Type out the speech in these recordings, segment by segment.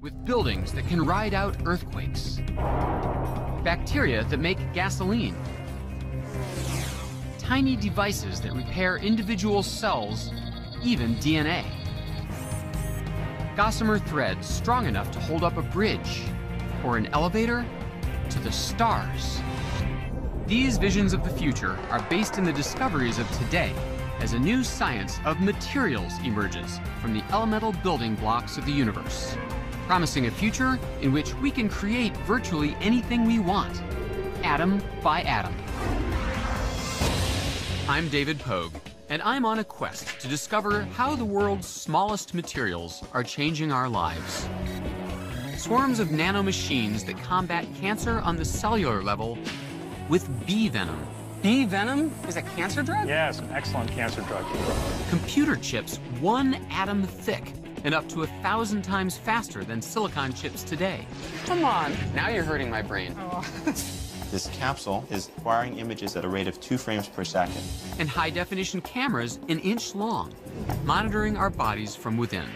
with buildings that can ride out earthquakes, bacteria that make gasoline, tiny devices that repair individual cells, even DNA, gossamer threads strong enough to hold up a bridge or an elevator to the stars. These visions of the future are based in the discoveries of today as a new science of materials emerges from the elemental building blocks of the universe, promising a future in which we can create virtually anything we want, atom by atom. I'm David Pogue, and I'm on a quest to discover how the world's smallest materials are changing our lives. Swarms of nanomachines that combat cancer on the cellular level with bee venom. Bee venom is a cancer drug? Yes, an excellent cancer drug. Computer chips 1 atom thick and up to 1,000 times faster than silicon chips today. Come on, now you're hurting my brain. Oh. This capsule is acquiring images at a rate of 2 frames per second. And high-definition cameras an inch long, monitoring our bodies from within.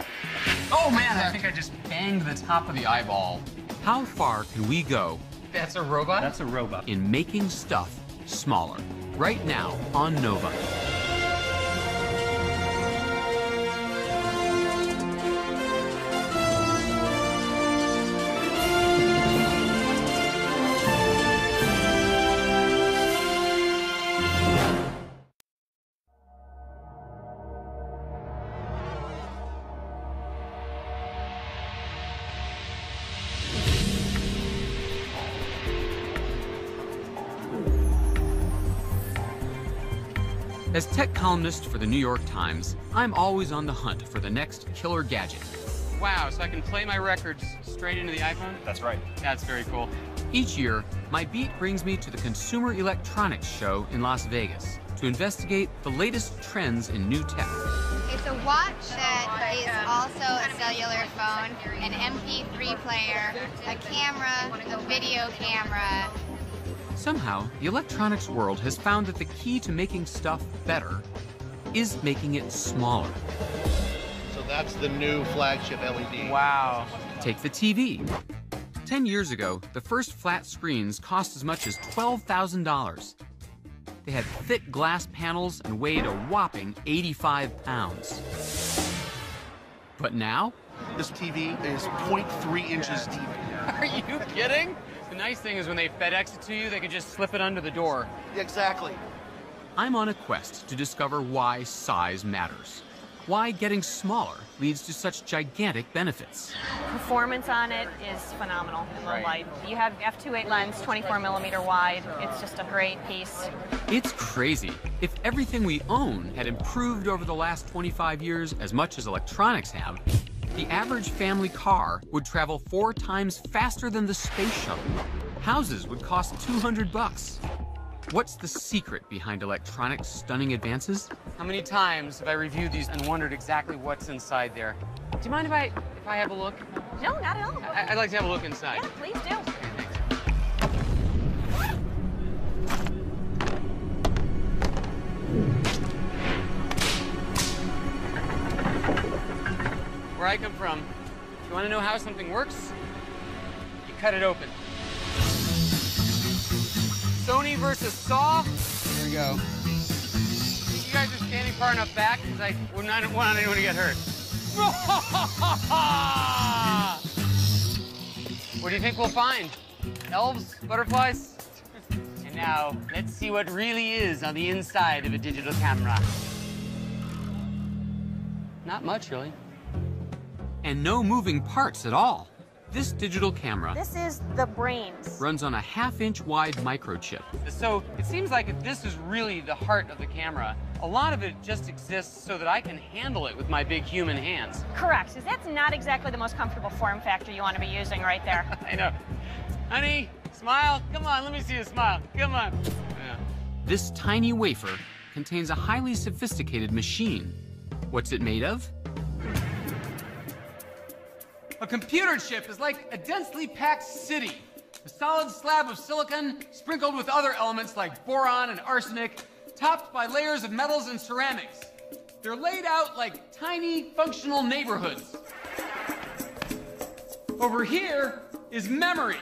Oh man, I think I just banged the top of the eyeball. How far can we go? That's a robot? That's a robot. In making stuff smaller. Right now on Nova. As tech columnist for the New York Times, I'm always on the hunt for the next killer gadget. Wow, so I can play my records straight into the iPhone? That's right. That's very cool. Each year, my beat brings me to the Consumer Electronics Show in Las Vegas to investigate the latest trends in new tech. It's a watch that is also a cellular phone, an MP3 player, a camera, a video camera. Somehow, the electronics world has found that the key to making stuff better is making it smaller. So that's the new flagship LED. Wow. Take the TV. 10 years ago, the first flat screens cost as much as $12,000. They had thick glass panels and weighed a whopping 85 pounds. But now? This TV is 0.3 inches deep. Are you kidding? The nice thing is when they FedEx it to you, they can just slip it under the door. Exactly. I'm on a quest to discover why size matters. Why getting smaller leads to such gigantic benefits. Performance on it is phenomenal in low light. You have f2.8 lens, 24mm wide. It's just a great piece. It's crazy. If everything we own had improved over the last 25 years as much as electronics have, the average family car would travel 4 times faster than the space shuttle. Houses would cost $200. What's the secret behind electronics' stunning advances? How many times have I reviewed these and wondered exactly what's inside there? Do you mind if I have a look? No, not at all. I'd like to have a look inside. Yeah, please do. Where I come from, if you want to know how something works, you cut it open. Sony versus Saw. Here we go. You guys are standing far enough back because I would not want anyone to get hurt. What do you think we'll find? Elves? Butterflies? And now, let's see what really is on the inside of a digital camera. Not much, really. And no moving parts at all. This digital camera This is the brains. runs on a 1/2-inch wide microchip. So it seems like if this is really the heart of the camera, a lot of it just exists so that I can handle it with my big human hands. Correct, because that's not exactly the most comfortable form factor you want to be using right there. I know. Honey, smile. Come on, let me see you smile. Come on. Yeah. This tiny wafer contains a highly sophisticated machine. What's it made of? A computer chip is like a densely packed city. A solid slab of silicon sprinkled with other elements like boron and arsenic, topped by layers of metals and ceramics. They're laid out like tiny, functional neighborhoods. Over here is memory.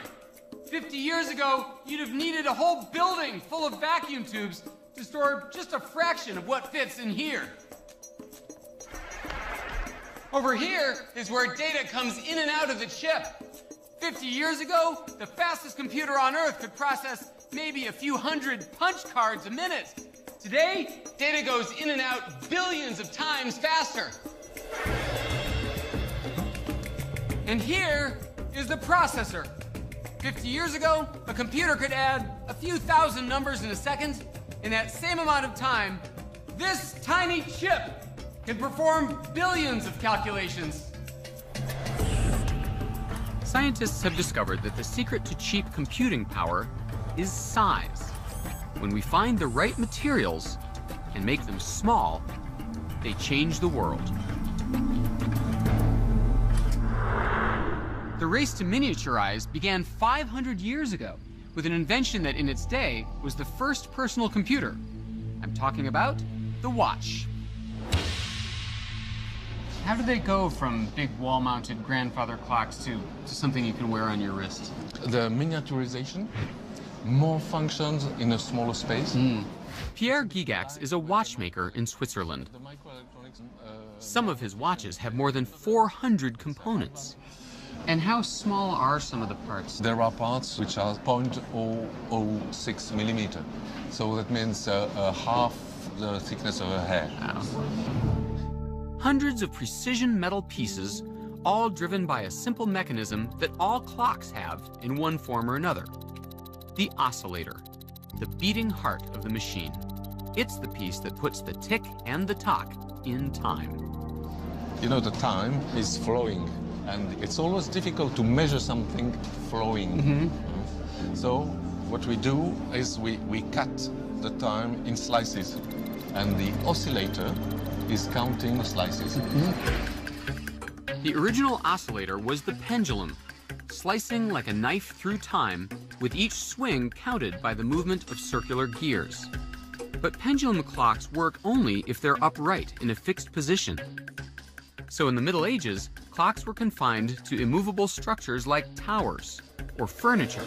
50 years ago, you'd have needed a whole building full of vacuum tubes to store just a fraction of what fits in here. Over here is where data comes in and out of the chip. 50 years ago, the fastest computer on Earth could process maybe a few hundred punch cards a minute. Today, data goes in and out billions of times faster. And here is the processor. 50 years ago, a computer could add a few thousand numbers in a second. In that same amount of time, this tiny chip can perform billions of calculations. Scientists have discovered that the secret to cheap computing power is size. When we find the right materials and make them small, they change the world. The race to miniaturize began 500 years ago with an invention that in its day was the first personal computer. I'm talking about the watch. How did they go from big wall-mounted grandfather clocks to something you can wear on your wrist? The miniaturization, more functions in a smaller space. Pierre Gigax is a watchmaker in Switzerland. Some of his watches have more than 400 components. And how small are some of the parts? There are parts which are 0.006 millimeter. So that means half the thickness of a hair. Hundreds of precision metal pieces, all driven by a simple mechanism that all clocks have in one form or another. The oscillator, the beating heart of the machine. It's the piece that puts the tick and the tock in time. You know, the time is flowing, and it's always difficult to measure something flowing. So what we do is we cut the time in slices, and the oscillator is counting the slices. The original oscillator was the pendulum, slicing like a knife through time, with each swing counted by the movement of circular gears. But pendulum clocks work only if they're upright in a fixed position. So in the Middle Ages, clocks were confined to immovable structures like towers or furniture.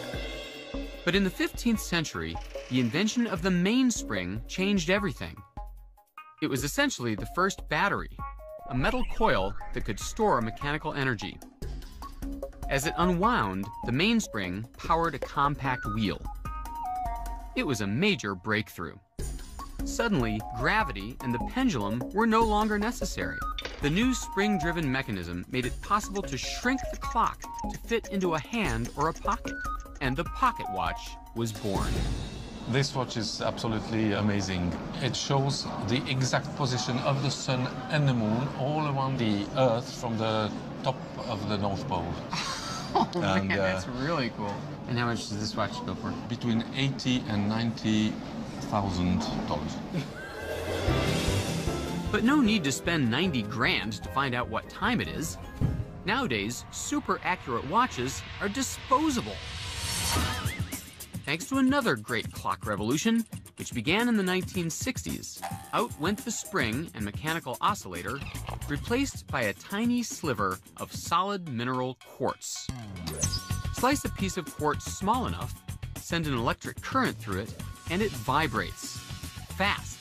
But in the 15th century, the invention of the mainspring changed everything. It was essentially the first battery, a metal coil that could store mechanical energy. As it unwound, the mainspring powered a compact wheel. It was a major breakthrough. Suddenly, gravity and the pendulum were no longer necessary. The new spring-driven mechanism made it possible to shrink the clock to fit into a hand or a pocket, and the pocket watch was born. This watch is absolutely amazing. It shows the exact position of the sun and the moon all around the Earth from the top of the North Pole. Oh man, that's really cool. And how much does this watch go for? Between $80,000 and $90,000. But no need to spend 90 grand to find out what time it is. Nowadays, super accurate watches are disposable. Thanks to another great clock revolution, which began in the 1960s, out went the spring and mechanical oscillator, replaced by a tiny sliver of solid mineral quartz. Slice a piece of quartz small enough, send an electric current through it, and it vibrates. Fast.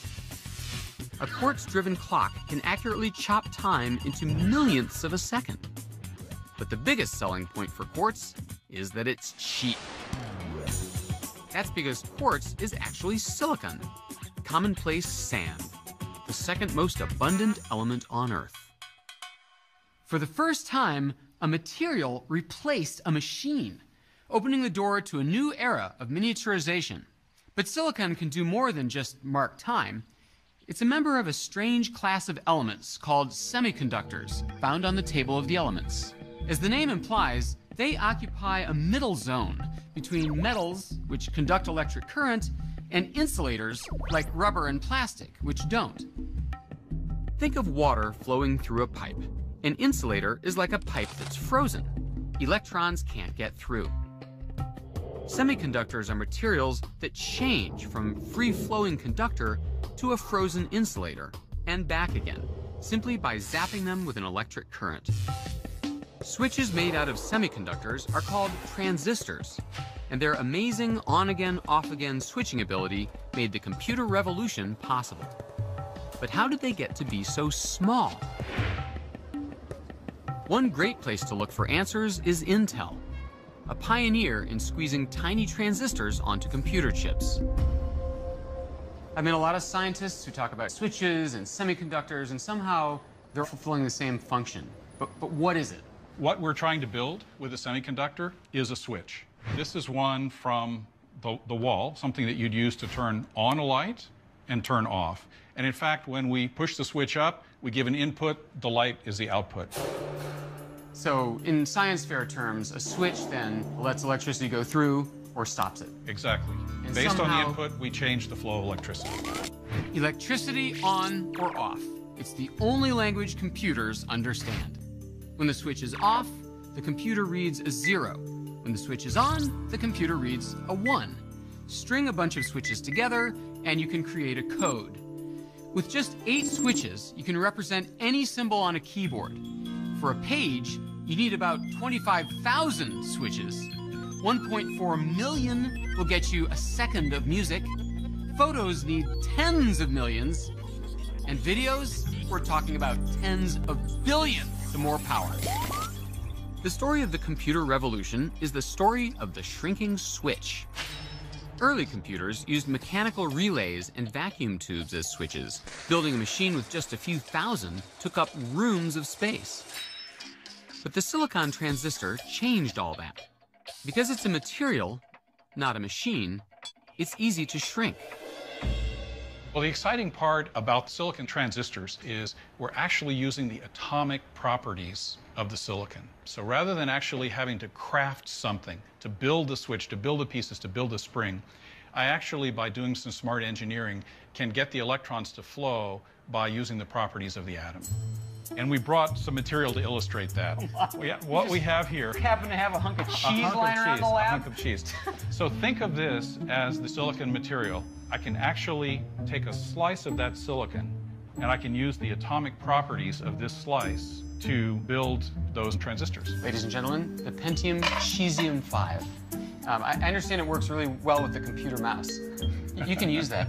A quartz-driven clock can accurately chop time into millionths of a second. But the biggest selling point for quartz is that it's cheap. That's because quartz is actually silicon, commonplace sand, the second most abundant element on Earth. For the first time, a material replaced a machine, opening the door to a new era of miniaturization. But silicon can do more than just mark time. It's a member of a strange class of elements called semiconductors, found on the table of the elements. As the name implies, they occupy a middle zone between metals, which conduct electric current, and insulators like rubber and plastic, which don't. Think of water flowing through a pipe. An insulator is like a pipe that's frozen. Electrons can't get through. Semiconductors are materials that change from free-flowing conductor to a frozen insulator and back again, simply by zapping them with an electric current. Switches made out of semiconductors are called transistors, and their amazing on-again, off-again switching ability made the computer revolution possible. But how did they get to be so small? One great place to look for answers is Intel, a pioneer in squeezing tiny transistors onto computer chips. I've met a lot of scientists who talk about switches and semiconductors, and somehow they're fulfilling the same function. But what is it? What we're trying to build with a semiconductor is a switch. This is one from the wall, something that you'd use to turn on a light and turn off. And in fact, when we push the switch up, we give an input, the light is the output. So in science fair terms, a switch then lets electricity go through or stops it. Exactly. And Based on the input, we change the flow of electricity. Electricity on or off. It's the only language computers understand. When the switch is off, the computer reads a 0. When the switch is on, the computer reads a 1. String a bunch of switches together, and you can create a code. With just 8 switches, you can represent any symbol on a keyboard. For a page, you need about 25,000 switches. 1.4 million will get you a second of music. Photos need tens of millions. And videos, we're talking about tens of billions to more power. The story of the computer revolution is the story of the shrinking switch. Early computers used mechanical relays and vacuum tubes as switches. Building a machine with just a few thousand took up rooms of space. But the silicon transistor changed all that. Because it's a material, not a machine, it's easy to shrink. Well, the exciting part about silicon transistors is we're actually using the atomic properties of the silicon. So rather than actually having to craft something, to build the switch, to build the pieces, to build the spring, I actually, by doing some smart engineering, can get the electrons to flow by using the properties of the atom. And we brought some material to illustrate that. What we have here... Happen to have a hunk of cheese lying around the lab? A hunk of cheese. So think of this as the silicon material. I can actually take a slice of that silicon, and I can use the atomic properties of this slice to build those transistors. Ladies and gentlemen, the Pentium Cesium 5. I understand it works really well with the computer mouse. You can use that.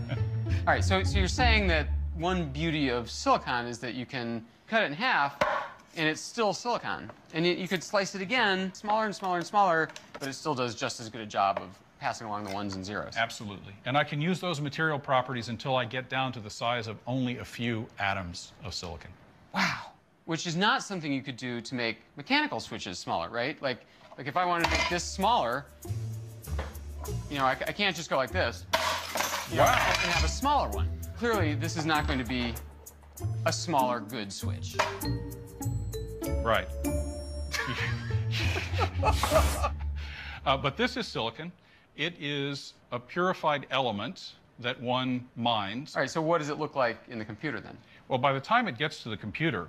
All right, so you're saying that one beauty of silicon is that you can cut it in half, and it's still silicon. And you could slice it again, smaller and smaller and smaller, but it still does just as good a job of passing along the ones and zeros. Absolutely. And I can use those material properties until I get down to the size of only a few atoms of silicon. Wow. Which is not something you could do to make mechanical switches smaller, right? Like if I wanted to make this smaller, you know, I can't just go like this, you know, and have a smaller one. Clearly, this is not going to be a smaller, good switch. Right. But this is silicon. It is a purified element that one mines. All right, so what does it look like in the computer then? Well, by the time it gets to the computer,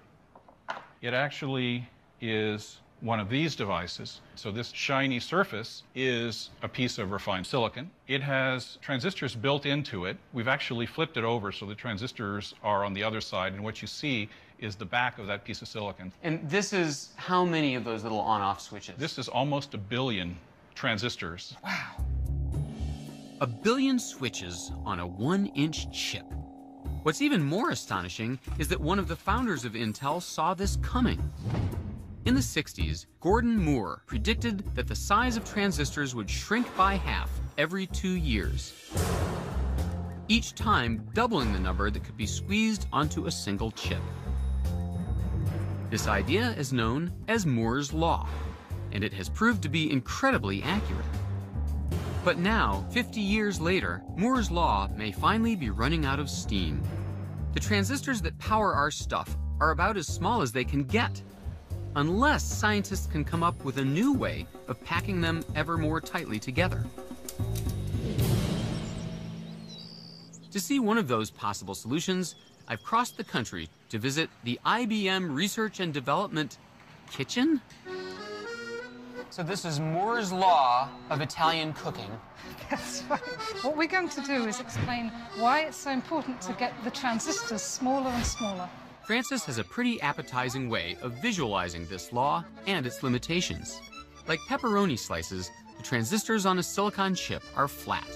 it actually is one of these devices. So this shiny surface is a piece of refined silicon. It has transistors built into it. We've actually flipped it over so the transistors are on the other side, and what you see is the back of that piece of silicon. And this is how many of those little on-off switches? This is almost 1 billion transistors. Wow. 1 billion switches on a 1-inch chip. What's even more astonishing is that one of the founders of Intel saw this coming. In the 60s, Gordon Moore predicted that the size of transistors would shrink by half every 2 years, each time doubling the number that could be squeezed onto a single chip. This idea is known as Moore's Law, and it has proved to be incredibly accurate. But now, 50 years later, Moore's Law may finally be running out of steam. The transistors that power our stuff are about as small as they can get, unless scientists can come up with a new way of packing them ever more tightly together. To see one of those possible solutions, I've crossed the country to visit the IBM Research and Development Kitchen. So this is Moore's Law of Italian cooking. That's right. What we're going to do is explain why it's so important to get the transistors smaller and smaller. Francis has a pretty appetizing way of visualizing this law and its limitations. Like pepperoni slices, the transistors on a silicon chip are flat.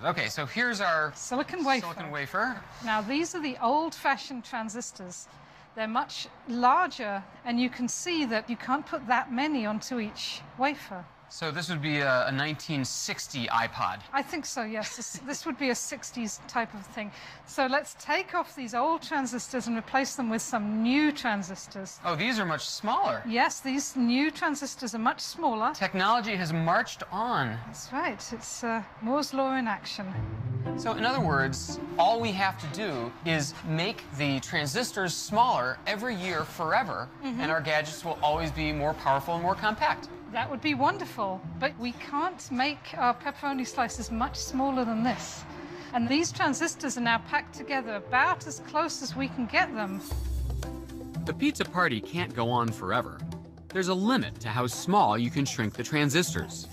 Okay, so here's our Silicon wafer. silicon wafer. Now, these are the old-fashioned transistors. They're much larger, and you can see that you can't put that many onto each wafer. So this would be a 1960 iPod. I think so, yes. This would be a 60s type of thing. So let's take off these old transistors and replace them with some new transistors. Oh, these are much smaller. Yes, these new transistors are much smaller. Technology has marched on. That's right. It's Moore's law in action. So in other words, all we have to do is make the transistors smaller every year forever, and our gadgets will always be more powerful and more compact. That would be wonderful, but we can't make our pepperoni slices much smaller than this. And these transistors are now packed together about as close as we can get them. The pizza party can't go on forever. There's a limit to how small you can shrink the transistors.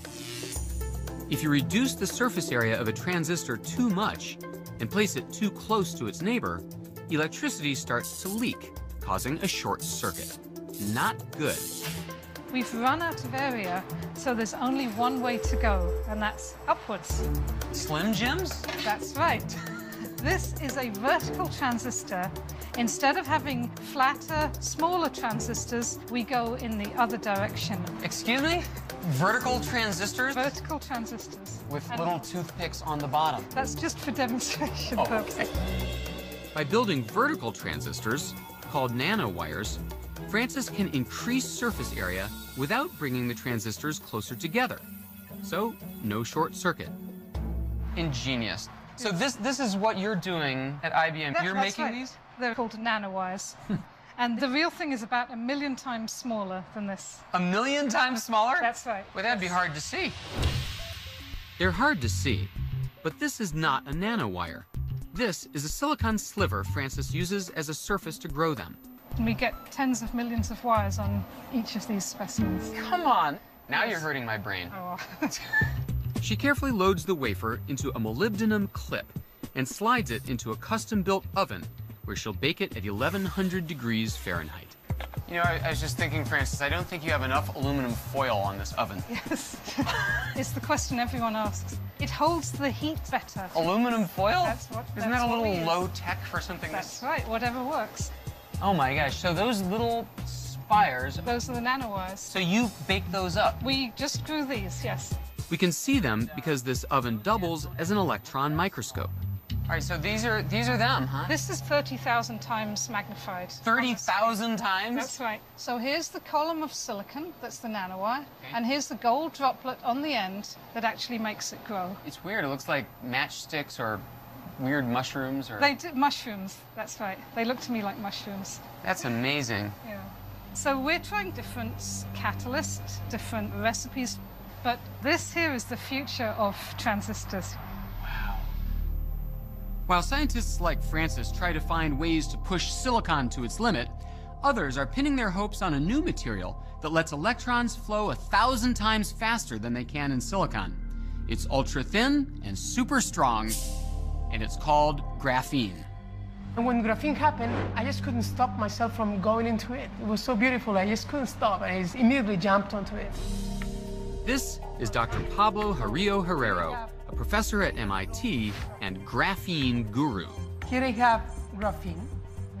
If you reduce the surface area of a transistor too much and place it too close to its neighbor, electricity starts to leak, causing a short circuit. Not good. We've run out of area, so there's only one way to go, and that's upwards. Slim Jims? That's right. This is a vertical transistor. Instead of having flatter, smaller transistors, we go in the other direction. Excuse me? Vertical transistors? Vertical transistors. With little toothpicks on the bottom. That's just for demonstration purposes. By building vertical transistors, called nanowires, Francis can increase surface area without bringing the transistors closer together. So, no short circuit. Ingenious. So this is what you're doing at IBM. You're That's making right. these? They're called nanowires. And the real thing is about 1 million times smaller than this. 1 million times smaller? That's right. Well, that'd be hard to see. They're hard to see, but this is not a nanowire. This is a silicon sliver Francis uses as a surface to grow them. And we get tens of millions of wires on each of these specimens. Come on. Now you're hurting my brain. Oh. She carefully loads the wafer into a molybdenum clip and slides it into a custom-built oven where she'll bake it at 1100 degrees Fahrenheit. You know, I was just thinking, Francis, I don't think you have enough aluminum foil on this oven. Yes. It's the question everyone asks. It holds the heat better. Aluminum foil? Isn't that a little what low tech for something That's right, whatever works. Oh my gosh, so those little spires... Those are the nanowires. So you bake those up? We just grew these, yes. We can see them because this oven doubles as an electron microscope. All right, so these are them, huh? This is 30,000 times magnified. 30,000 times? That's right. So here's the column of silicon, that's the nanowire, and here's the gold droplet on the end that actually makes it grow. It's weird, it looks like matchsticks or weird mushrooms or... They do mushrooms, that's right. They look to me like mushrooms. That's amazing. Yeah. So we're trying different catalysts, different recipes, but this here is the future of transistors. While scientists like Francis try to find ways to push silicon to its limit, others are pinning their hopes on a new material that lets electrons flow 1,000 times faster than they can in silicon. It's ultra thin and super strong, and it's called graphene. And when graphene happened, I just couldn't stop myself from going into it. It was so beautiful, I just couldn't stop, and I just immediately jumped onto it. This is Dr. Pablo Jarillo Herrero, a professor at MIT and graphene guru. Here I have graphene.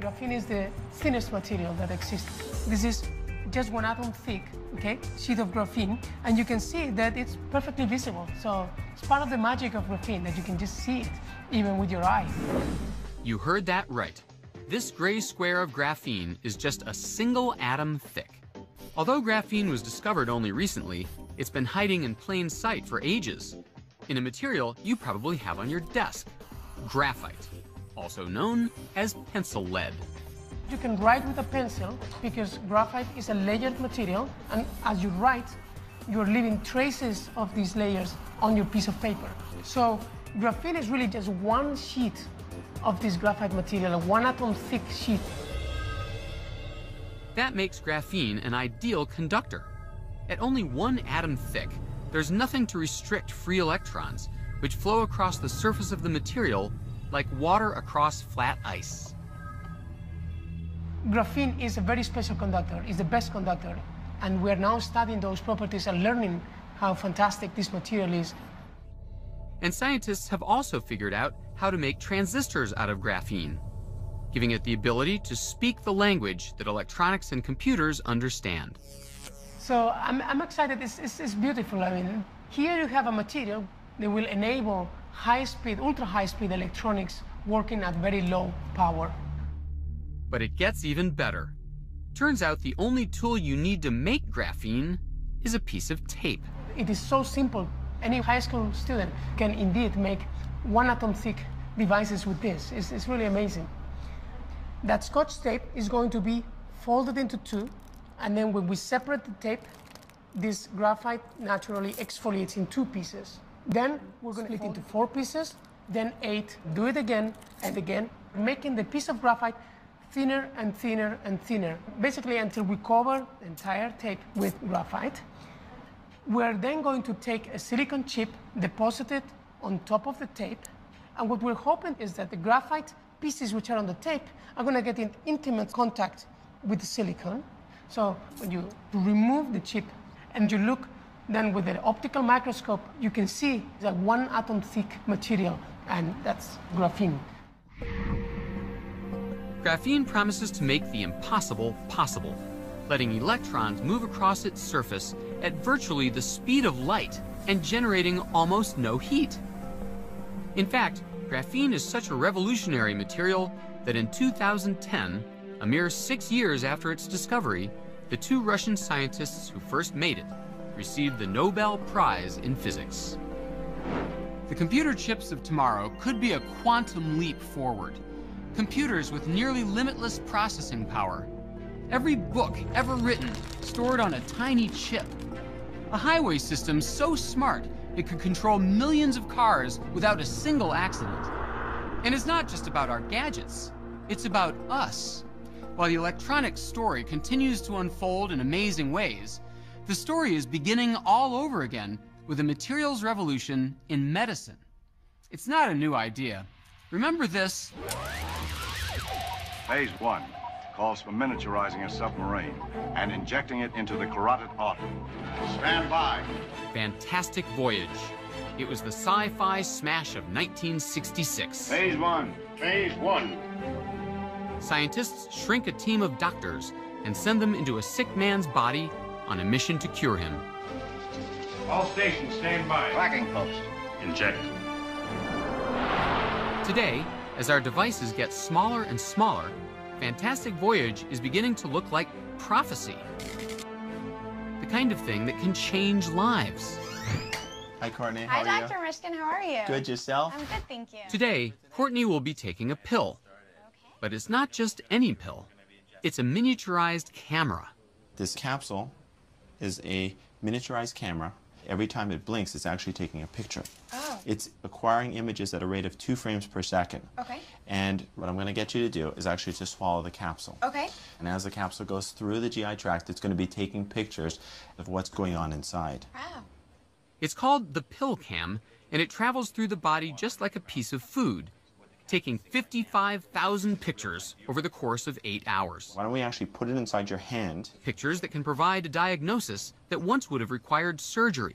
Graphene is the thinnest material that exists. This is just 1 atom thick, okay, sheet of graphene, and you can see that it's perfectly visible. So it's part of the magic of graphene that you can just see it, even with your eye. You heard that right. This gray square of graphene is just a single atom thick. Although graphene was discovered only recently, it's been hiding in plain sight for ages, in a material you probably have on your desk, graphite, also known as pencil lead. You can write with a pencil because graphite is a layered material, and as you write, you're leaving traces of these layers on your piece of paper. So graphene is really just one sheet of this graphite material, a 1 atom thick sheet. That makes graphene an ideal conductor. At only 1 atom thick, there's nothing to restrict free electrons, which flow across the surface of the material like water across flat ice. Graphene is a very special conductor, it's the best conductor, and we're now studying those properties and learning how fantastic this material is. And scientists have also figured out how to make transistors out of graphene, giving it the ability to speak the language that electronics and computers understand. So I'm excited. It's beautiful. I mean, here you have a material that will enable high-speed, ultra-high-speed electronics working at very low power. But it gets even better. Turns out the only tool you need to make graphene is a piece of tape. It is so simple. Any high school student can indeed make one-atom-thick devices with this. It's really amazing. That Scotch tape is going to be folded into two, and then when we separate the tape, this graphite naturally exfoliates in two pieces. Then we're going to split into 4 pieces, then 8, do it again and again, making the piece of graphite thinner and thinner and thinner, basically until we cover the entire tape with graphite. We're then going to take a silicon chip, deposit it on top of the tape, and what we're hoping is that the graphite pieces which are on the tape are going to get in intimate contact with the silicon. So when you remove the chip and you look then with the optical microscope, you can see the one-atom thick material, and that's graphene. Graphene promises to make the impossible possible, letting electrons move across its surface at virtually the speed of light and generating almost no heat. In fact, graphene is such a revolutionary material that in 2010, a mere 6 years after its discovery, the 2 Russian scientists who first made it received the Nobel Prize in Physics. The computer chips of tomorrow could be a quantum leap forward. Computers with nearly limitless processing power. Every book ever written stored on a tiny chip. A highway system so smart it could control millions of cars without a single accident. And it's not just about our gadgets, it's about us. While the electronics story continues to unfold in amazing ways, the story is beginning all over again with a materials revolution in medicine. It's not a new idea. Remember this? Phase 1 calls for miniaturizing a submarine and injecting it into the carotid artery. Stand by. Fantastic Voyage. It was the sci-fi smash of 1966. Phase 1. Phase 1. Scientists shrink a team of doctors and send them into a sick man's body on a mission to cure him. All stations, stand by. Tracking post. Inject. Today, as our devices get smaller and smaller, Fantastic Voyage is beginning to look like prophecy. The kind of thing that can change lives. Hi, Courtney. How are you? Hi, Dr. Mishkin. How are you? Good. Yourself? I'm good, thank you. Today, Courtney will be taking a pill. But it's not just any pill. It's a miniaturized camera. This capsule is a miniaturized camera. Every time it blinks, it's actually taking a picture. Oh. It's acquiring images at a rate of 2 frames per second. Okay. And what I'm going to get you to do is actually to swallow the capsule. Okay. And as the capsule goes through the GI tract, it's going to be taking pictures of what's going on inside. Wow. It's called the pill cam, and it travels through the body just like a piece of food, taking 55,000 pictures over the course of 8 hours. Why don't we actually put it inside your hand? Pictures that can provide a diagnosis that once would have required surgery.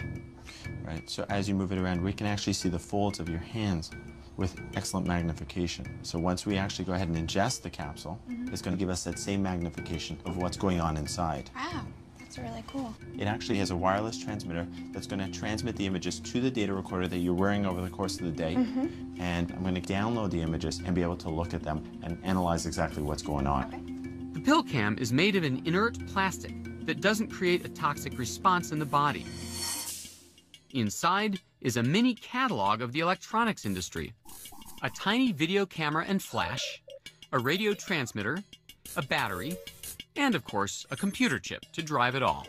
Right, so as you move it around, we can actually see the folds of your hands with excellent magnification. So once we actually go ahead and ingest the capsule, it's going to give us that same magnification of what's going on inside. Wow. That's really cool. It actually has a wireless transmitter that's going to transmit the images to the data recorder that you're wearing over the course of the day. And I'm going to download the images and be able to look at them and analyze exactly what's going on. Okay. The pill cam is made of an inert plastic that doesn't create a toxic response in the body. Inside is a mini catalog of the electronics industry. A tiny video camera and flash, a radio transmitter, a battery, and of course, a computer chip to drive it all.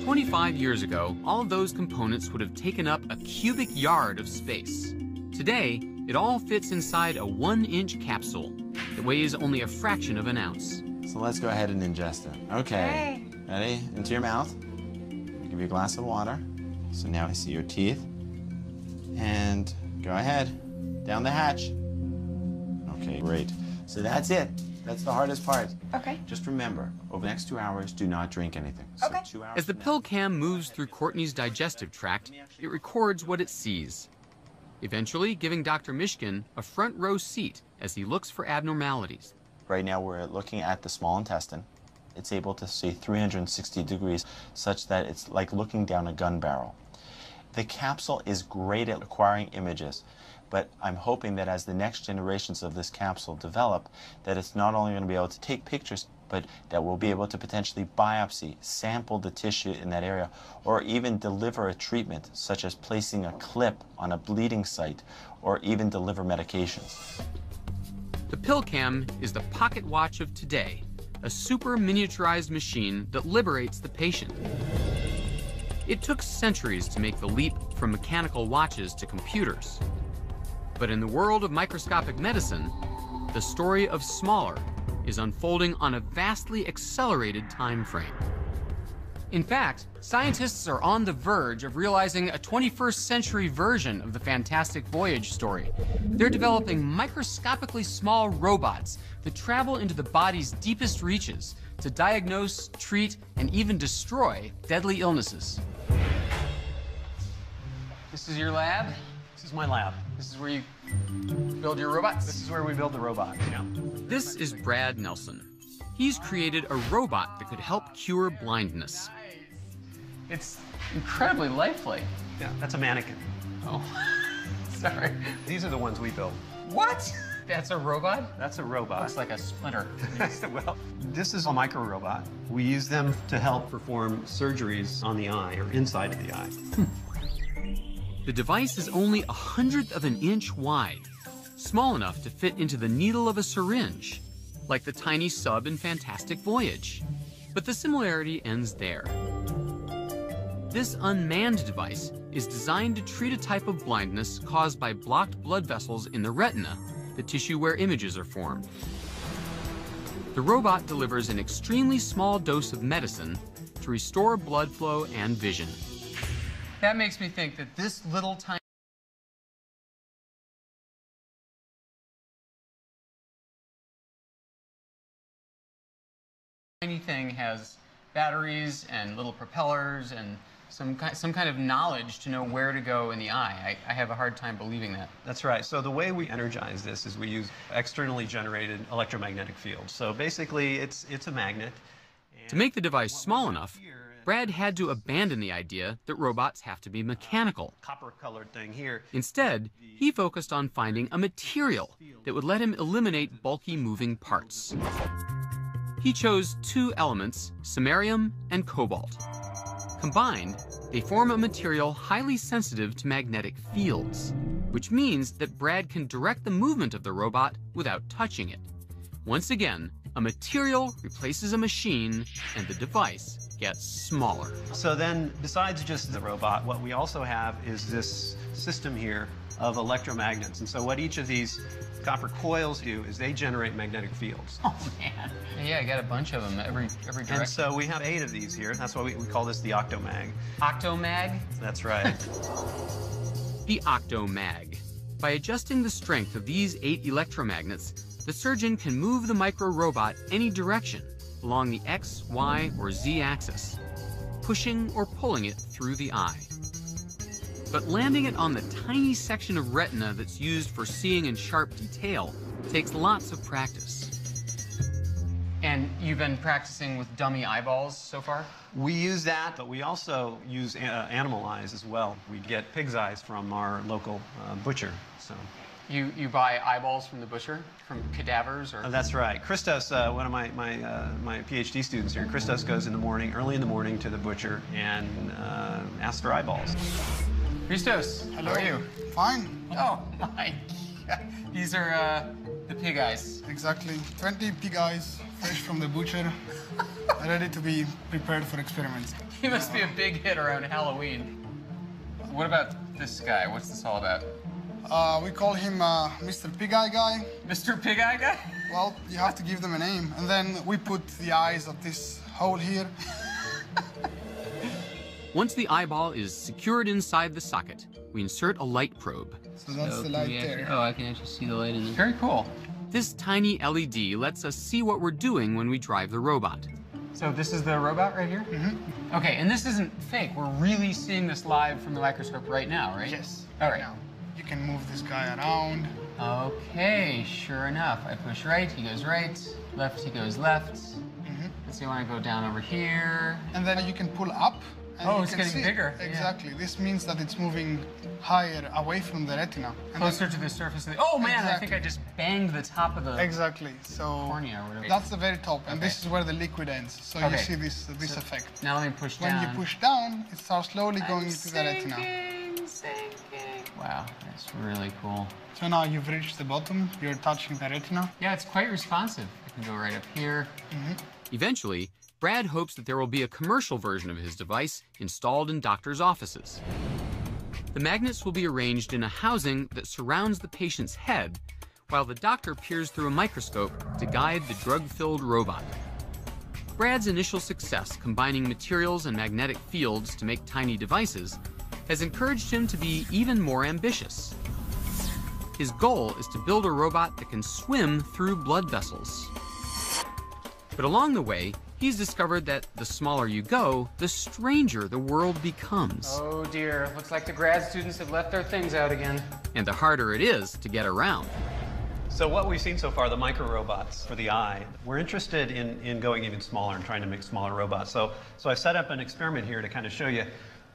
25 years ago, all of those components would have taken up a cubic yard of space. Today, it all fits inside a 1-inch capsule that weighs only a fraction of an ounce. So let's go ahead and ingest it. Okay. Ready? Into your mouth. Give you a glass of water. So now I see your teeth. And go ahead. Down the hatch. Okay, great. So that's it. That's the hardest part. Okay. Just remember, over the next 2 hours, do not drink anything. So Okay. 2 hours As the pill cam moves through Courtney's digestive tract, it records what it sees, eventually giving Dr. Mishkin a front row seat as he looks for abnormalities. Right now, we're looking at the small intestine. It's able to see 360 degrees, such that it's like looking down a gun barrel. The capsule is great at acquiring images, but I'm hoping that as the next generations of this capsule develop, that it's not only going to be able to take pictures, but that we'll be able to potentially biopsy, sample the tissue in that area, or even deliver a treatment, such as placing a clip on a bleeding site, or even deliver medications. The pill cam is the pocket watch of today, a super miniaturized machine that liberates the patient. It took centuries to make the leap from mechanical watches to computers. But in the world of microscopic medicine, the story of smaller is unfolding on a vastly accelerated time frame. In fact, scientists are on the verge of realizing a 21st century version of the Fantastic Voyage story. They're developing microscopically small robots that travel into the body's deepest reaches to diagnose, treat, and even destroy deadly illnesses. This is your lab? This is my lab. This is where you build your robots? This is where we build the robot, yeah. This is Brad Nelson. He's created a robot that could help cure blindness. It's incredibly lifelike. Yeah, that's a mannequin. Oh, sorry. These are the ones we build. What? That's a robot? That's a robot. Looks like a splinter. Well, this is a micro robot. We use them to help perform surgeries on the eye or inside of the eye. The device is only 1/100th of an inch wide, small enough to fit into the needle of a syringe, like the tiny sub in Fantastic Voyage. But the similarity ends there. This unmanned device is designed to treat a type of blindness caused by blocked blood vessels in the retina, the tissue where images are formed. The robot delivers an extremely small dose of medicine to restore blood flow and vision. That makes me think that this little tiny thing has batteries and little propellers and some kind of knowledge to know where to go in the eye. I have a hard time believing that. That's right. So the way we energize this is we use externally generated electromagnetic fields. So basically, it's a magnet. To make the device small enough, Brad had to abandon the idea that robots have to be mechanical. Copper-colored thing here. Instead, he focused on finding a material that would let him eliminate bulky moving parts. He chose two elements, samarium and cobalt. Combined, they form a material highly sensitive to magnetic fields, which means that Brad can direct the movement of the robot without touching it. Once again, a material replaces a machine, and the device gets smaller. So then, besides just the robot, what we also have is this system here of electromagnets. And so what each of these copper coils do is they generate magnetic fields. Oh, man. Yeah, I got a bunch of them, every direction. And so we have 8 of these here. That's why we call this the Octomag. Octomag? That's right. The Octomag. By adjusting the strength of these 8 electromagnets, the surgeon can move the micro-robot any direction along the X, Y, or Z axis, pushing or pulling it through the eye. But landing it on the tiny section of retina that's used for seeing in sharp detail takes lots of practice. And you've been practicing with dummy eyeballs so far? We use that, but we also use animal eyes as well. We get pig's eyes from our local butcher. So. You buy eyeballs from the butcher, from cadavers, or? That's right. Christos, one of my PhD students here, Christos goes in the morning, early in the morning, to the butcher and asks for eyeballs. Christos, hello. How are you? Fine. Oh my God. These are the pig eyes. Exactly. 20 pig eyes, fresh from the butcher, ready to be prepared for experiments. He must be a big hit around Halloween. What about this guy? What's this all about? We call him Mr. Pig Eye Guy. Mr. Pig Eye Guy? Well, you have to give them a name. And then we put the eyes of this hole here. Once the eyeball is secured inside the socket, we insert a light probe. So that's the light there. Oh, I can actually see the light in there. Very cool. This tiny LED lets us see what we're doing when we drive the robot. So this is the robot right here? Mm-hmm. Okay, and this isn't fake. We're really seeing this live from the microscope right now, right? Yes. All right. Now, you can move this guy around. Okay, sure enough. I push right, he goes right. Left, he goes left. Let's see, I want to go down over here. And then you can pull up. And Oh, you it's can getting see bigger. Exactly. Yeah. This means that it's moving higher away from the retina. And closer to the surface of the... Oh, man, exactly. I think I just banged the top of the exactly. So cornea or whatever. That's the very top, and this is where the liquid ends. So you see this effect. Now let me push down. When you push down, it starts slowly going into the retina. Sinking. Wow, that's really cool. So now you've reached the bottom. You're touching the retina. Yeah, it's quite responsive. I can go right up here. Eventually, Brad hopes that there will be a commercial version of his device installed in doctors' offices. The magnets will be arranged in a housing that surrounds the patient's head, while the doctor peers through a microscope to guide the drug-filled robot. Brad's initial success combining materials and magnetic fields to make tiny devices has encouraged him to be even more ambitious. His goal is to build a robot that can swim through blood vessels. But along the way, he's discovered that the smaller you go, the stranger the world becomes. Oh dear, looks like the grad students have left their things out again. And the harder it is to get around. So what we've seen so far, the micro robots for the eye, we're interested in going even smaller and trying to make smaller robots. So I set up an experiment here to kind of show you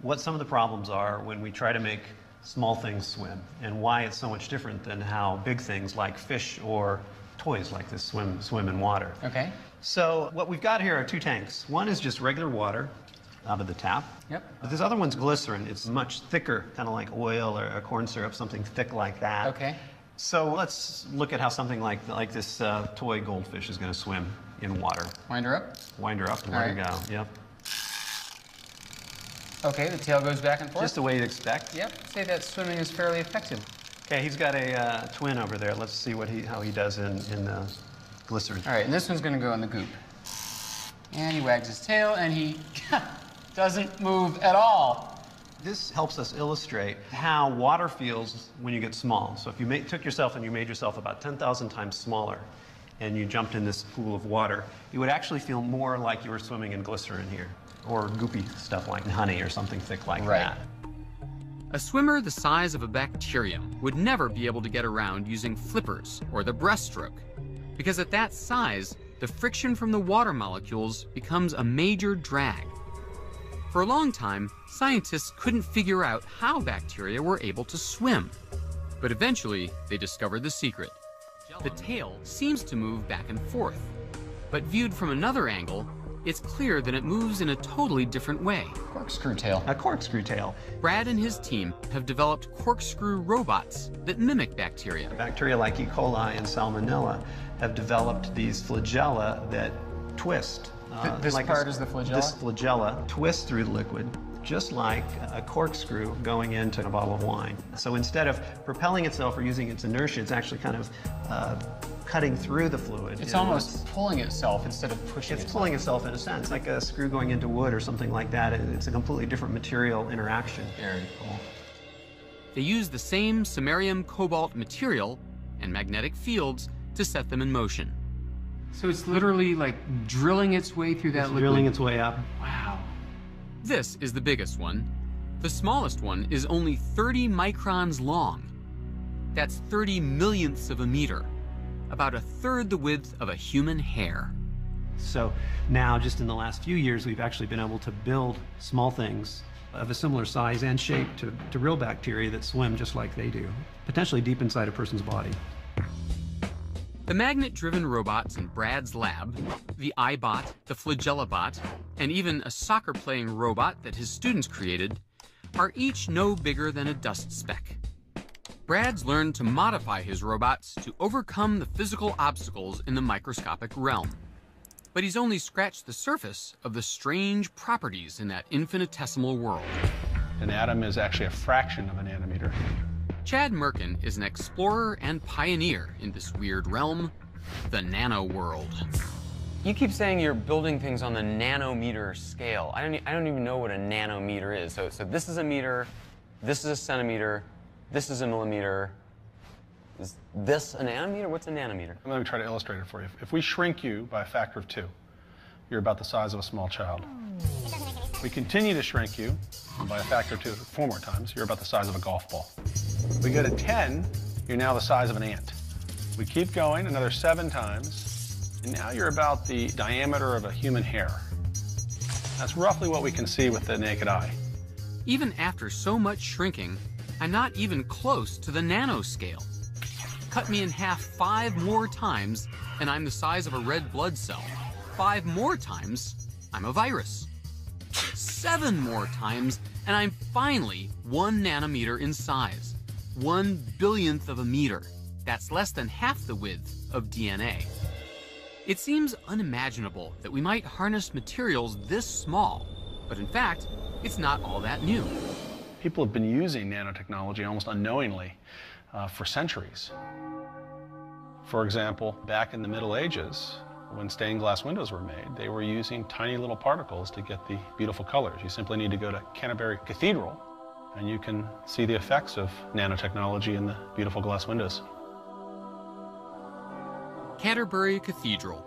what some of the problems are when we try to make small things swim and why it's so much different than how big things like fish or toys like this swim in water. Okay. So what we've got here are two tanks. One is just regular water out of the tap. Yep. But this other one's glycerin. It's much thicker, kind of like oil or corn syrup, something thick like that. Okay. So let's look at how something like this toy goldfish is going to swim in water. Wind her up. Wind her up and let her go. Yep. Okay, the tail goes back and forth. Just the way you'd expect. Yep. Say that swimming is fairly effective. Okay, he's got a twin over there. Let's see how he does in the glycerin. All right, and this one's going to go in the goop. And he wags his tail, and he doesn't move at all. This helps us illustrate how water feels when you get small. So if you took yourself and you made yourself about 10,000 times smaller, and you jumped in this pool of water, you would actually feel more like you were swimming in glycerin here, or goopy stuff like honey or something thick like that. A swimmer the size of a bacterium would never be able to get around using flippers or the breaststroke, because at that size, the friction from the water molecules becomes a major drag. For a long time, scientists couldn't figure out how bacteria were able to swim. But eventually, they discovered the secret. The tail seems to move back and forth, but viewed from another angle, it's clear that it moves in a totally different way. Corkscrew tail. A corkscrew tail. Brad and his team have developed corkscrew robots that mimic bacteria. Bacteria like E. coli and Salmonella have developed these flagella that twist. This part is the flagella? This flagella twists through the liquid, just like a corkscrew going into a bottle of wine. So instead of propelling itself or using its inertia, it's actually kind of cutting through the fluid. It's almost pulling itself instead of pushing itself. It's pulling itself in a sense, like a screw going into wood or something like that. It's a completely different material interaction. Very cool. They use the same samarium cobalt material and magnetic fields to set them in motion. So it's literally like drilling its way through that liquid. Drilling its way up. Wow. This is the biggest one. The smallest one is only 30 microns long. That's 30 millionths of a meter, about a third the width of a human hair. So now, just in the last few years, we've actually been able to build small things of a similar size and shape to real bacteria that swim just like they do, potentially deep inside a person's body. The magnet-driven robots in Brad's lab, the iBot, the FlagellaBot, and even a soccer-playing robot that his students created, are each no bigger than a dust speck. Brad's learned to modify his robots to overcome the physical obstacles in the microscopic realm. But he's only scratched the surface of the strange properties in that infinitesimal world. An atom is actually a fraction of a nanometer. Chad Merkin is an explorer and pioneer in this weird realm, the nano world. You keep saying you're building things on the nanometer scale. I don't even know what a nanometer is. So this is a meter, this is a centimeter, this is a millimeter. Is this a nanometer? What's a nanometer? Let me try to illustrate it for you. If we shrink you by a factor of 2, you're about the size of a small child. We continue to shrink you by a factor of 2, 4 more times, you're about the size of a golf ball. We go to 10, you're now the size of an ant. We keep going another 7 times, and now you're about the diameter of a human hair. That's roughly what we can see with the naked eye. Even after so much shrinking, I'm not even close to the nanoscale. Cut me in half 5 more times, and I'm the size of a red blood cell. 5 more times, I'm a virus. 7 more times, and I'm finally 1 nanometer in size. 1 billionth of a meter. That's less than half the width of DNA. It seems unimaginable that we might harness materials this small, but in fact, it's not all that new. People have been using nanotechnology almost unknowingly for centuries. For example, back in the Middle Ages, when stained glass windows were made, they were using tiny little particles to get the beautiful colors. You simply need to go to Canterbury Cathedral, and you can see the effects of nanotechnology in the beautiful glass windows. Canterbury Cathedral.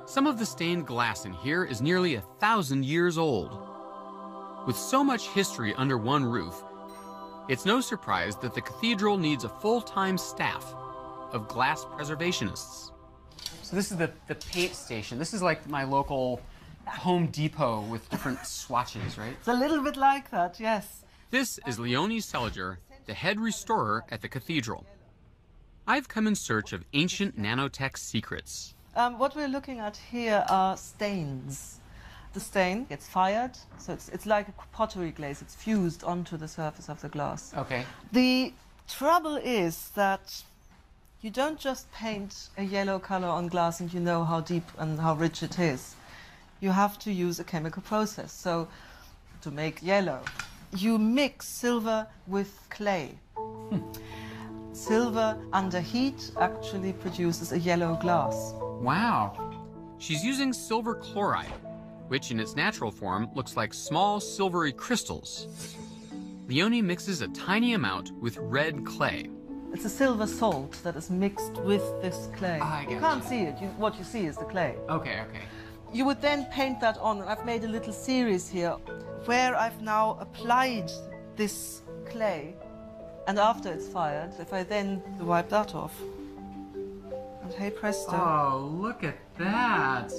Some of the stained glass in here is nearly 1,000 years old. With so much history under one roof, it's no surprise that the cathedral needs a full-time staff of glass preservationists. So this is the paint station. This is like my local Home Depot with different swatches, right? It's a little bit like that, yes. This is Leonie Seliger, the head restorer at the cathedral. I've come in search of ancient nanotech secrets. What we're looking at here are stains. The stain gets fired, so it's like a pottery glaze. It's fused onto the surface of the glass. Okay. The trouble is that you don't just paint a yellow color on glass and you know how deep and how rich it is. You have to use a chemical process. So to make yellow, you mix silver with clay. Silver under heat actually produces a yellow glass. Wow. She's using silver chloride, which in its natural form looks like small silvery crystals. Leonie mixes a tiny amount with red clay. It's a silver salt that is mixed with this clay. You can't see it. What you see is the clay. Okay, okay. You would then paint that on. I've made a little series here where I've now applied this clay. And after it's fired, if I then wipe that off, and hey presto. Oh, look at that.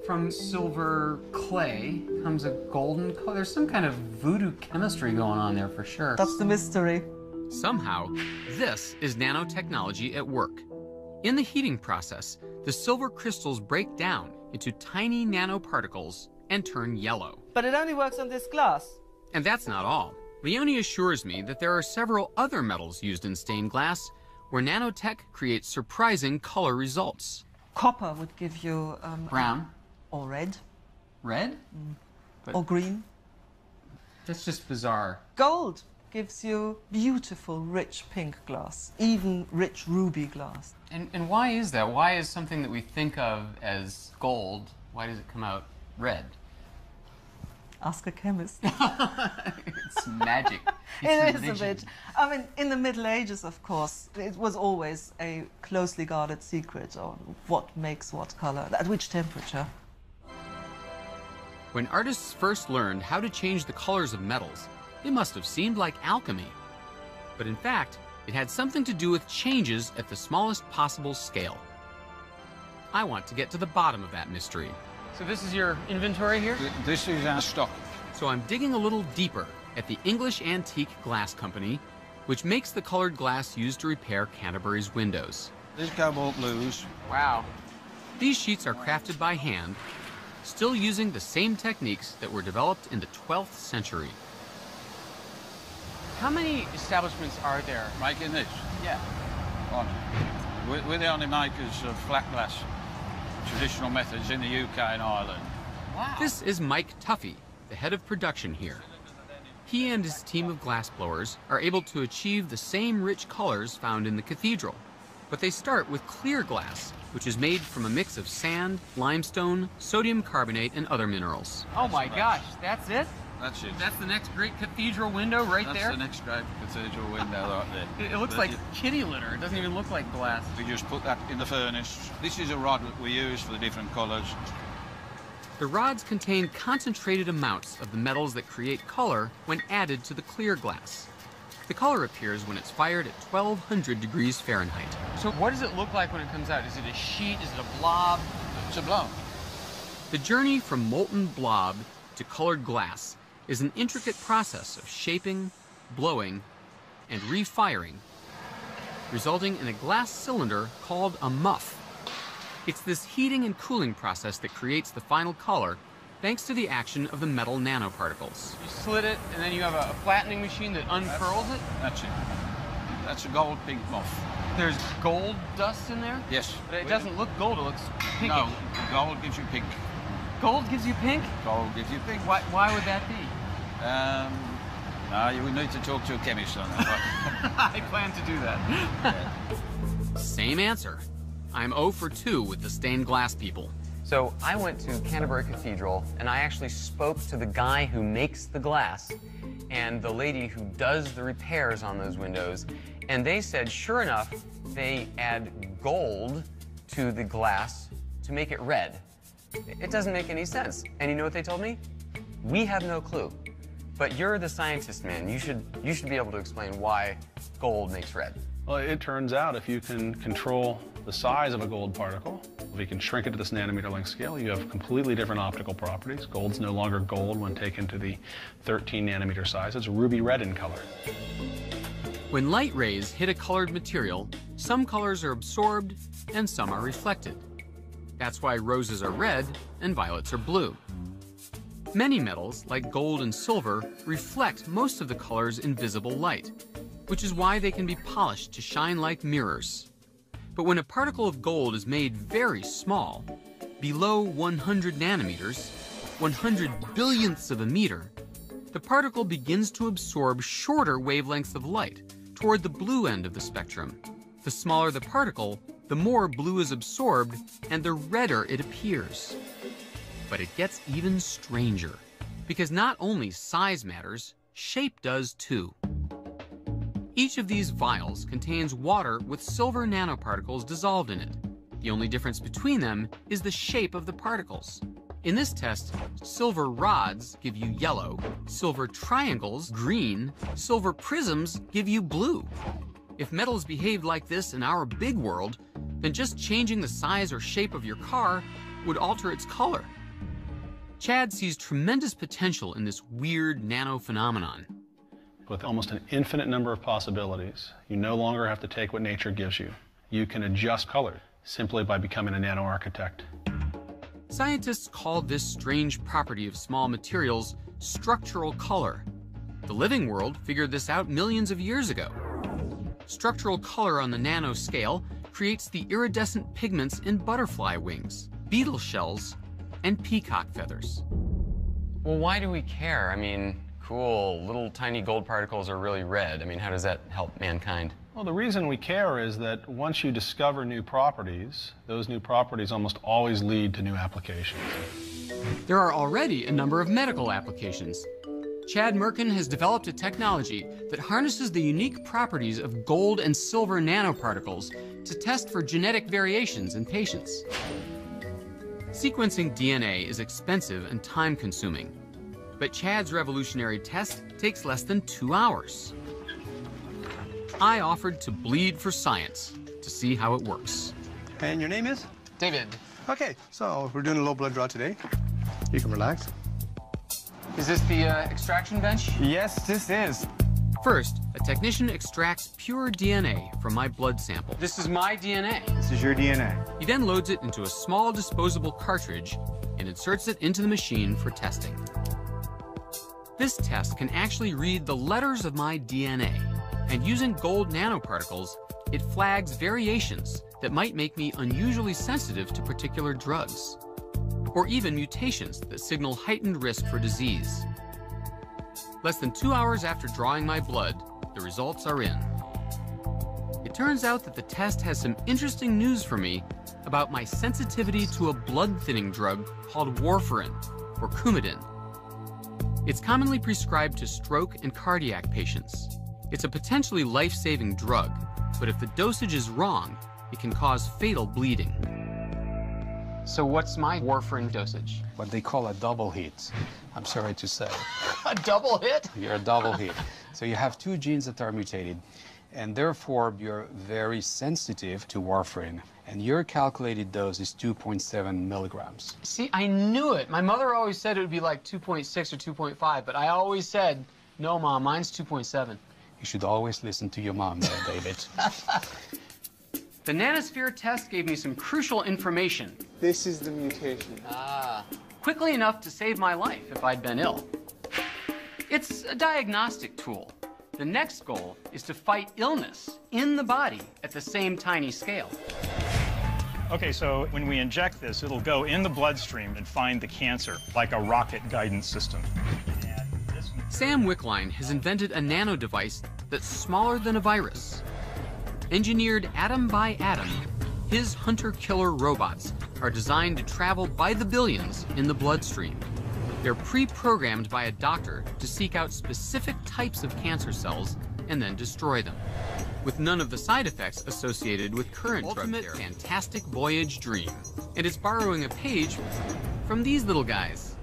From silver clay comes a golden color. There's some kind of voodoo chemistry going on there for sure. That's the mystery. Somehow, this is nanotechnology at work. In the heating process, the silver crystals break down into tiny nanoparticles and turn yellow. But it only works on this glass. And that's not all. Leonie assures me that there are several other metals used in stained glass where nanotech creates surprising color results. Copper would give you... brown. Or red. Red? Or green. That's just bizarre. Gold gives you beautiful, rich pink glass, even rich ruby glass. And why is that? Why is something that we think of as gold, why does it come out red? Ask a chemist. It's magic. It is a bit. I mean, in the Middle Ages, of course, it was always a closely guarded secret on what makes what color, at which temperature. When artists first learned how to change the colors of metals, it must have seemed like alchemy. But in fact, it had something to do with changes at the smallest possible scale. I want to get to the bottom of that mystery. So this is your inventory here? This is our stock. So I'm digging a little deeper at the English Antique Glass Company, which makes the colored glass used to repair Canterbury's windows. This is cobalt blues. Wow. These sheets are crafted by hand, still using the same techniques that were developed in the 12th century. How many establishments are there? Making this? Yeah. We're the only makers of flat glass, traditional methods in the UK and Ireland. Wow. This is Mike Tuffy, the head of production here. He and his team of glassblowers are able to achieve the same rich colors found in the cathedral, but they start with clear glass, which is made from a mix of sand, limestone, sodium carbonate, and other minerals. Oh my gosh, that's it? That's it. That's the next great cathedral window right there? That's the next great cathedral window right there. It looks like kitty litter. It doesn't even look like glass. We just put that in the furnace. This is a rod that we use for the different colours. The rods contain concentrated amounts of the metals that create color when added to the clear glass. The color appears when it's fired at 1200 degrees Fahrenheit. So what does it look like when it comes out? Is it a sheet? Is it a blob? It's a blob. The journey from molten blob to colored glass is an intricate process of shaping, blowing, and refiring, resulting in a glass cylinder called a muff. It's this heating and cooling process that creates the final color, thanks to the action of the metal nanoparticles. You slit it, and then you have a flattening machine that uncurls it? That's it. That's a gold pink muff. There's gold dust in there? Yes. But it doesn't look gold, it looks pink. No, gold gives you pink. Gold gives you pink? Gold gives you pink. Why would that be? No, you would need to talk to a chemist on that. I plan to do that. Same answer. I'm 0 for 2 with the stained glass people. So I went to Canterbury Cathedral, and I actually spoke to the guy who makes the glass and the lady who does the repairs on those windows, and they said, sure enough, they add gold to the glass to make it red. It doesn't make any sense. And you know what they told me? We have no clue. But you're the scientist, man. You should be able to explain why gold makes red. Well, it turns out if you can control the size of a gold particle, if you can shrink it to this nanometer length scale, you have completely different optical properties. Gold's no longer gold when taken to the 13 nanometer size. It's ruby red in color. When light rays hit a colored material, some colors are absorbed and some are reflected. That's why roses are red and violets are blue. Many metals, like gold and silver, reflect most of the colors in visible light, which is why they can be polished to shine like mirrors. But when a particle of gold is made very small, below 100 nanometers, 100 billionths of a meter, the particle begins to absorb shorter wavelengths of light toward the blue end of the spectrum. The smaller the particle, the more blue is absorbed and the redder it appears. But it gets even stranger, because not only size matters, shape does too. Each of these vials contains water with silver nanoparticles dissolved in it. The only difference between them is the shape of the particles. In this test, silver rods give you yellow, silver triangles green, silver prisms give you blue. If metals behaved like this in our big world, then just changing the size or shape of your car would alter its color. Chad sees tremendous potential in this weird nano phenomenon. With almost an infinite number of possibilities, you no longer have to take what nature gives you. You can adjust color simply by becoming a nano-architect. Scientists call this strange property of small materials structural color. The living world figured this out millions of years ago. Structural color on the nano scale creates the iridescent pigments in butterfly wings, beetle shells, and peacock feathers. Well, why do we care? I mean, cool, little tiny gold particles are really red. I mean, how does that help mankind? Well, the reason we care is that once you discover new properties, those new properties almost always lead to new applications. There are already a number of medical applications. Chad Merkin has developed a technology that harnesses the unique properties of gold and silver nanoparticles to test for genetic variations in patients. Sequencing DNA is expensive and time-consuming, but Chad's revolutionary test takes less than 2 hours. I offered to bleed for science to see how it works. And your name is? David. Okay, so we're doing a low blood draw today. You can relax. Is this the extraction bench? Yes, this is. First, a technician extracts pure DNA from my blood sample. This is my DNA. This is your DNA. He then loads it into a small disposable cartridge and inserts it into the machine for testing. This test can actually read the letters of my DNA, and using gold nanoparticles, it flags variations that might make me unusually sensitive to particular drugs, or even mutations that signal heightened risk for disease. Less than 2 hours after drawing my blood, the results are in. It turns out that the test has some interesting news for me about my sensitivity to a blood-thinning drug called warfarin, or Coumadin. It's commonly prescribed to stroke and cardiac patients. It's a potentially life-saving drug, but if the dosage is wrong, it can cause fatal bleeding. So what's my warfarin dosage? What they call a double hit, I'm sorry to say. A double hit? You're a double hit. So you have two genes that are mutated, and therefore you're very sensitive to warfarin. And your calculated dose is 2.7 milligrams. See, I knew it. My mother always said it would be like 2.6 or 2.5, but I always said, no, Mom, mine's 2.7. You should always listen to your mom there, David. The nanosphere test gave me some crucial information. This is the mutation. Quickly enough to save my life if I'd been ill. It's a diagnostic tool. The next goal is to fight illness in the body at the same tiny scale. Okay, so when we inject this, it'll go in the bloodstream and find the cancer, like a rocket guidance system. Sam Wickline has invented a nano device that's smaller than a virus. Engineered atom by atom, his hunter-killer robots are designed to travel by the billions in the bloodstream. They're pre-programmed by a doctor to seek out specific types of cancer cells and then destroy them, with none of the side effects associated with current drug therapy. Fantastic voyage dream. And it's borrowing a page from these little guys.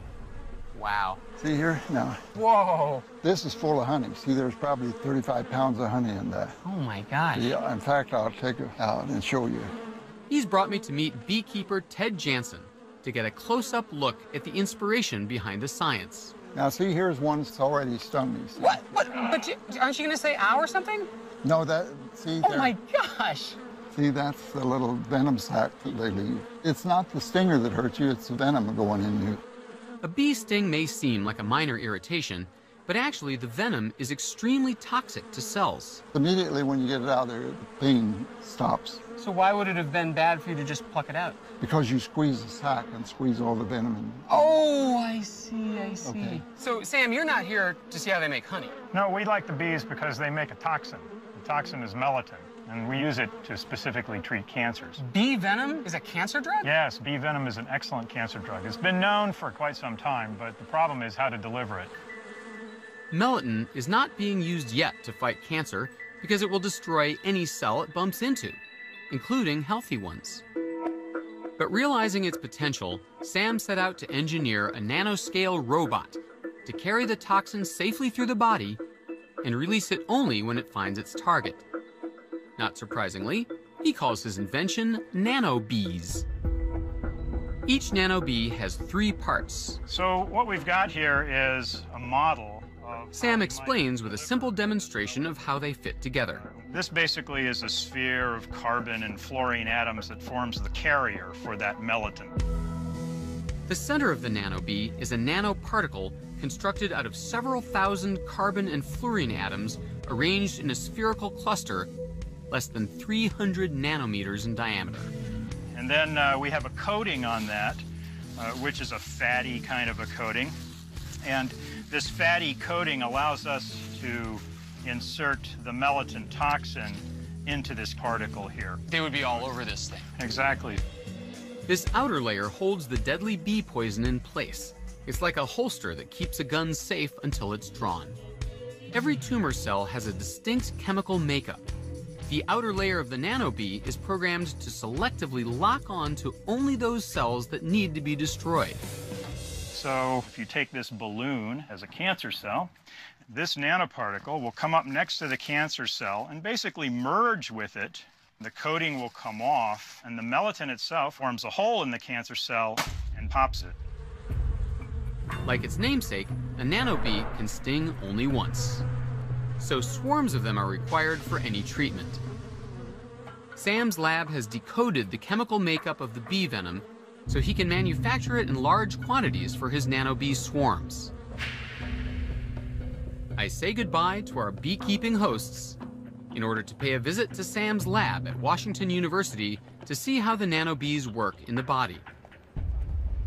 Wow. See here? Now. Whoa. This is full of honey. See, there's probably 35 pounds of honey in that. Oh my gosh. Yeah, in fact, I'll take it out and show you. He's brought me to meet beekeeper Ted Jansen to get a close-up look at the inspiration behind the science. Now, see, here's one that's already stung me. See? What? But aren't you going to say ow or something? No, that, see Oh there. my gosh. See, that's the little venom sac that they leave. It's not the stinger that hurts you, it's the venom going in you. A bee sting may seem like a minor irritation, but actually the venom is extremely toxic to cells. Immediately when you get it out there, the pain stops. So why would it have been bad for you to just pluck it out? Because you squeeze the sac and squeeze all the venom in. Oh, I see, I see. Okay. So, Sam, you're not here to see how they make honey. No, we like the bees because they make a toxin. The toxin is melatonin, and we use it to specifically treat cancers. Bee venom is a cancer drug? Yes, bee venom is an excellent cancer drug. It's been known for quite some time, but the problem is how to deliver it. Melatonin is not being used yet to fight cancer because it will destroy any cell it bumps into, including healthy ones. But realizing its potential, Sam set out to engineer a nanoscale robot to carry the toxin safely through the body and release it only when it finds its target. Not surprisingly, he calls his invention nanobees. Each nanobee has 3 parts. So what we've got here is a model of... Sam explains with a simple demonstration of how they fit together. This basically is a sphere of carbon and fluorine atoms that forms the carrier for that melatonin. The center of the nanobee is a nanoparticle constructed out of several thousand carbon and fluorine atoms arranged in a spherical cluster less than 300 nanometers in diameter. And then we have a coating on that, which is a fatty kind of a coating. And this fatty coating allows us to insert the melatonin toxin into this particle here. They would be all over this thing. Exactly. This outer layer holds the deadly bee poison in place. It's like a holster that keeps a gun safe until it's drawn. Every tumor cell has a distinct chemical makeup. The outer layer of the nanobee is programmed to selectively lock on to only those cells that need to be destroyed. So if you take this balloon as a cancer cell, this nanoparticle will come up next to the cancer cell and basically merge with it. The coating will come off, and the melatonin itself forms a hole in the cancer cell and pops it. Like its namesake, a nanobee can sting only once. So swarms of them are required for any treatment. Sam's lab has decoded the chemical makeup of the bee venom so he can manufacture it in large quantities for his nanobee swarms. I say goodbye to our beekeeping hosts in order to pay a visit to Sam's lab at Washington University to see how the nanobees work in the body.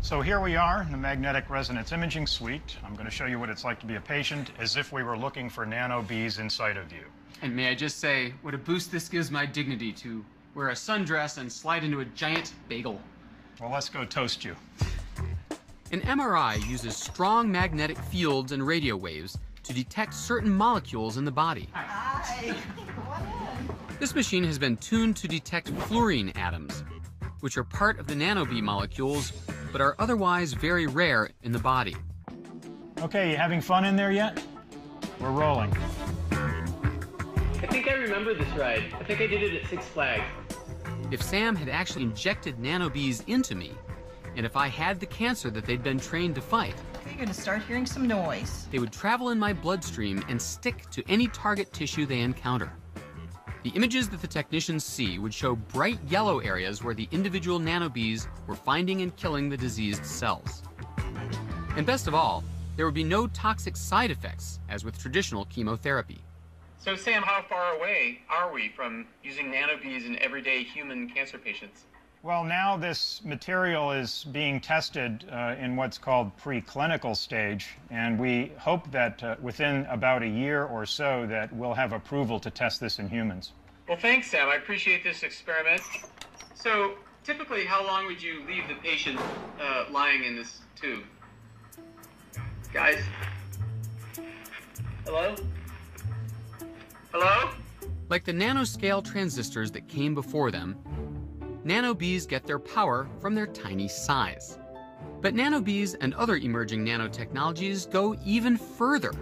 So here we are in the magnetic resonance imaging suite. I'm going to show you what it's like to be a patient as if we were looking for nanobees inside of you. And may I just say, what a boost this gives my dignity to wear a sundress and slide into a giant bagel. Well, let's go toast you. An MRI uses strong magnetic fields and radio waves to detect certain molecules in the body. This machine has been tuned to detect fluorine atoms, which are part of the nanobee molecules, but are otherwise very rare in the body. Okay, you having fun in there yet? We're rolling. I think I remember this ride. I think I did it at Six Flags. If Sam had actually injected nanobees into me, and if I had the cancer that they'd been trained to fight, You're going to start hearing some noise. they would travel in my bloodstream and stick to any target tissue they encounter. The images that the technicians see would show bright yellow areas where the individual nanobees were finding and killing the diseased cells. And best of all, there would be no toxic side effects, as with traditional chemotherapy. So Sam, how far away are we from using nanobees in everyday human cancer patients? Well, now this material is being tested in what's called preclinical stage, and we hope that within about a year or so that we'll have approval to test this in humans. Well, thanks, Sam. I appreciate this experiment. So, typically, how long would you leave the patient lying in this tube? Guys? Hello? Hello? Like the nanoscale transistors that came before them, nanobees get their power from their tiny size. But nanobees and other emerging nanotechnologies go even further.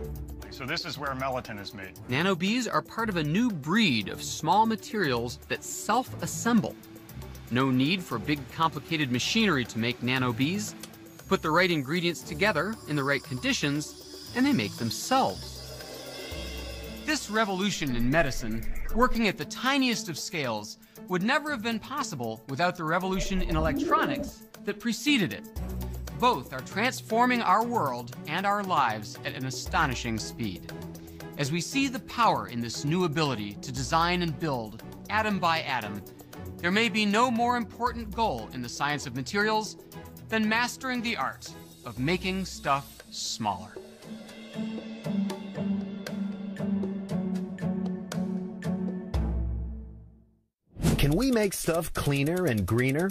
So this is where melatonin is made. Nanobees are part of a new breed of small materials that self-assemble. No need for big, complicated machinery to make nanobees. Put the right ingredients together in the right conditions, and they make themselves. This revolution in medicine, working at the tiniest of scales, would never have been possible without the revolution in electronics that preceded it. Both are transforming our world and our lives at an astonishing speed. As we see the power in this new ability to design and build, atom by atom, there may be no more important goal in the science of materials than mastering the art of making stuff smaller. Can we make stuff cleaner and greener?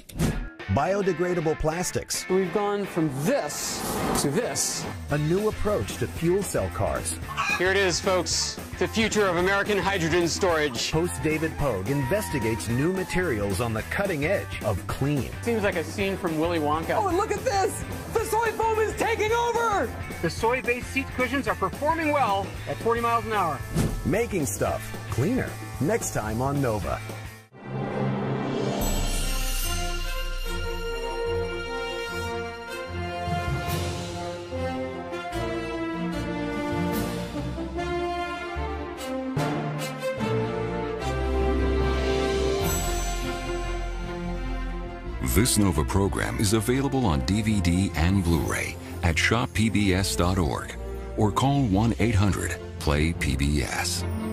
Biodegradable plastics. We've gone from this to this. A new approach to fuel cell cars. Here it is, folks. The future of American hydrogen storage. Host David Pogue investigates new materials on the cutting edge of clean. Seems like a scene from Willy Wonka. Oh, and look at this! The soy foam is taking over! The soy-based seat cushions are performing well at 40 miles an hour. Making stuff cleaner. Next time on Nova. This Nova program is available on DVD and Blu-ray at shoppbs.org or call 1-800-PLAY-PBS.